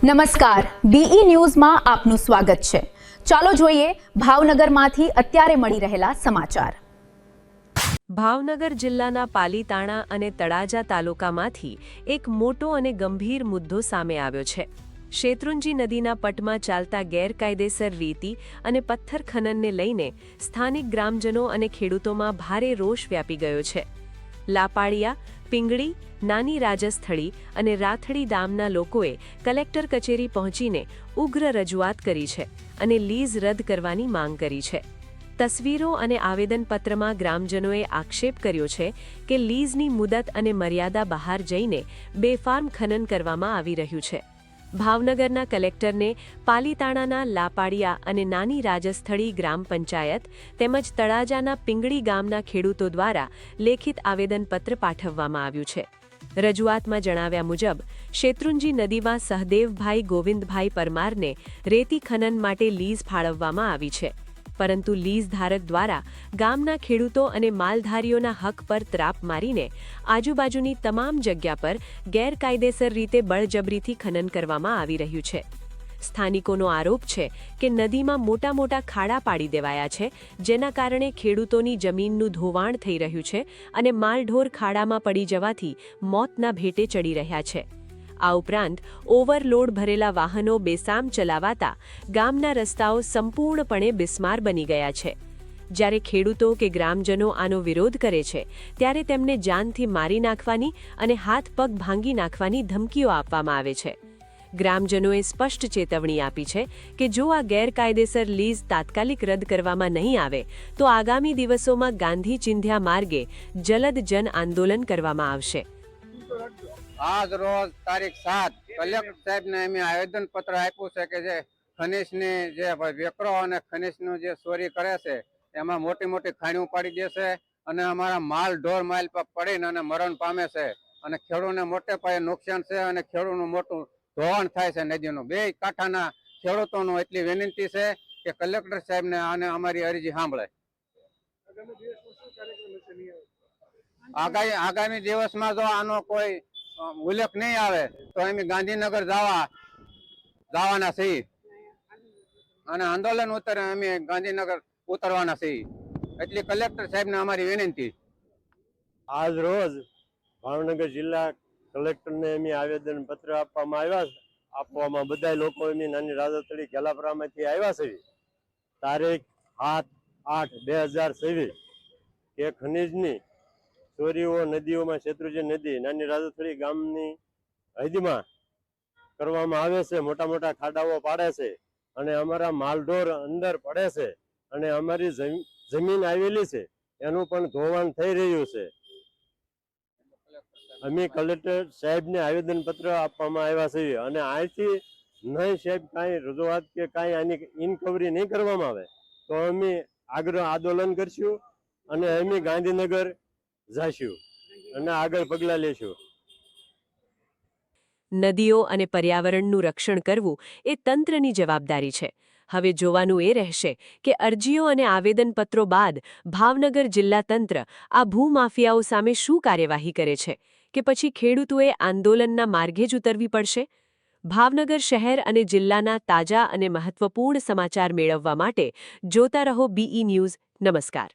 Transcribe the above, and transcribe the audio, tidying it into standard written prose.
નમસ્કાર, બીઈ ન્યૂઝમાં આપનું સ્વાગત છે। ચાલો જોઈએ ભાવનગરમાંથી અત્યારે મળી રહેલા સમાચાર। ભાવનગર જિલ્લાના પાલીતાણા અને તળાજા તાલુકામાંથી એક મોટો અને ગંભીર મુદ્દો સામે આવ્યો છે। શેત્રુંજી નદીના પટમાં ચાલતા ગેરકાયદેસર રેતી અને પથ્થર ખનનને લઈને સ્થાનિક ગ્રામજનો અને ખેડૂતોમાં ભારે રોષ વ્યાપી ગયો છે। લાપાડિયા, પિંગળી, નાની રાજસ્થળી અને રાથડી ગામના લોકોએ કલેક્ટર કચેરી પહોંચીને ઉગ્ર રજૂઆત કરી છે અને લીઝ રદ કરવાની માંગ કરી છે। તસવીરો અને આવેદનપત્રમાં ગ્રામજનોએ આક્ષેપ કર્યો છે કે લીઝની મુદત અને મર્યાદા બહાર જઈને બેફામ ખનન કરવામાં આવી રહ્યું છે। ભાવનગરના કલેક્ટરને પાલીતાણાના લાપાડિયા અને નાની રાજસ્થળી ગ્રામ પંચાયત તેમજ તળાજાના પિંગળી ગામના ખેડૂતો દ્વારા લેખિત આવેદનપત્ર પાઠવવામાં આવ્યું છે। રજૂઆતમાં જણાવ્યા મુજબ શેત્રુંજી નદીમાં સહદેવભાઈ ગોવિંદભાઈ પરમારને રેતી ખનન માટે લીઝ ફાળવવામાં આવી છે, પરંતુ લીઝ ધારક દ્વારા ગામના ખેડૂતો અને માલધારીઓના હક પર ત્રાપ મારીને આજુબાજુની તમામ જગ્યા પર ગેરકાયદેસર રીતે બળજબરીથી ખનન કરવામાં આવી રહ્યું છે। સ્થાનિકોનો આરોપ છે કે નદીમાં મોટા મોટા ખાડા પાડી દેવાયા છે, જેના કારણે ખેડૂતોની જમીનનું ધોવાણ થઈ રહ્યું છે અને માલઢોર ખાડામાં પડી જવાથી મોતના ભેટે ચડી રહ્યા છે। આ ઉપરાંત ઓવરલોડ ભરેલા વાહનો બેસામ ચલાવાતા ગામના રસ્તાઓ સંપૂર્ણપણે બિસ્માર બની ગયા છે। જ્યારે ખેડૂતો કે ગ્રામજનો આનો વિરોધ કરે છે, ત્યારે તેમને જાનથી મારી નાખવાની અને હાથ પગ ભાંગી નાખવાની ધમકીઓ આપવામાં આવે છે। ગ્રામજનોએ સ્પષ્ટ ચેતવણી આપી છે કે જો આ ગેરકાયદેસર લીઝ તાત્કાલિક રદ કરવામાં નહીં આવે તો આગામી દિવસોમાં ગાંધી ચિંધ્યા માર્ગે જલદ જન આંદોલન કરવામાં આવશે। આજ રોજ તારીખ 7 કલેક્ટર સાહેબને અમે આવેદન પત્ર આપ્યું છે કે જે ખનીજની જે વેકરો અને ખનીજનું જે ચોરી કરે છે એમાં મોટી મોટી ખાણીઓ પાડી દેશે અને અમારા માલ ઢોર માલ પર પડીને અને મરણ પામે છે અને ખેડૂતોને મોટે પાયે નુકસાન છે અને ખેડૂતનું મોટું ધોવાણ થાય છે નદીનું। બે કાંઠાના ખેડૂતોનો એટલી વિનંતી છે કે કલેક્ટર સાહેબને આને અમારી અરજી સાંભળે। આગામી દિવસમાં જો આનો કોઈ ઉલ્લેખ નહીં આવે તો અમે ગાંધીનગર જવાના છીએ અને આંદોલન અમે ગાંધીનગર ઉતરવાના છીએ, એટલી કલેક્ટર સાહેબને અમારી વિનંતી। આજ રોજ ભાવનગર જિલ્લા કલેક્ટરને અમે આવેદન પત્ર આપવામાં બધા લોકો નાની રાજસ્થળી ગેલાપરામાંથી આવ્યા છે। તારીખ 7/8/2024 કે ખનીજની ચોરીઓ નદીઓમાં શેત્રુંજી નદી નાની રાજસ્થળી ગામની હદમાં કરવામાં આવે છે। મોટા મોટા ખાડાઓ પાડે છે અને અમારા માલઢોર અંદર પડે છે અને અમારી જમીન આવેલી છે એનું પણ ધોવાણ થઈ રહ્યું છે। અમે કલેક્ટર સાહેબને આવેદનપત્ર આપવામાં આવ્યા છીએ અને અહીંથી નહીં સાહેબ કાંઈ રજૂઆત કે કાંઈ આની ઇન્કવરી નહીં કરવામાં આવે તો અમે આગળ આંદોલન કરશું અને અમે ગાંધીનગર જઈશું અને આગળ પગલાં લેશું। નદીઓ અને પર્યાવરણનું રક્ષણ કરવું એ તંત્રની જવાબદારી છે। હવે જોવાનું એ રહેશે કે અરજીઓ અને આવેદનપત્રો બાદ ભાવનગર જિલ્લા તંત્ર આ ભૂમાફિયાઓ સામે શું કાર્યવાહી કરે છે કે પછી ખેડૂતોએ આંદોલનના માર્ગે જ ઉતરવી પડશે। ભાવનગર શહેર અને જિલ્લાના તાજા અને મહત્વપૂર્ણ સમાચાર મેળવવા માટે જોતા રહો બીઈ ન્યૂઝ। નમસ્કાર।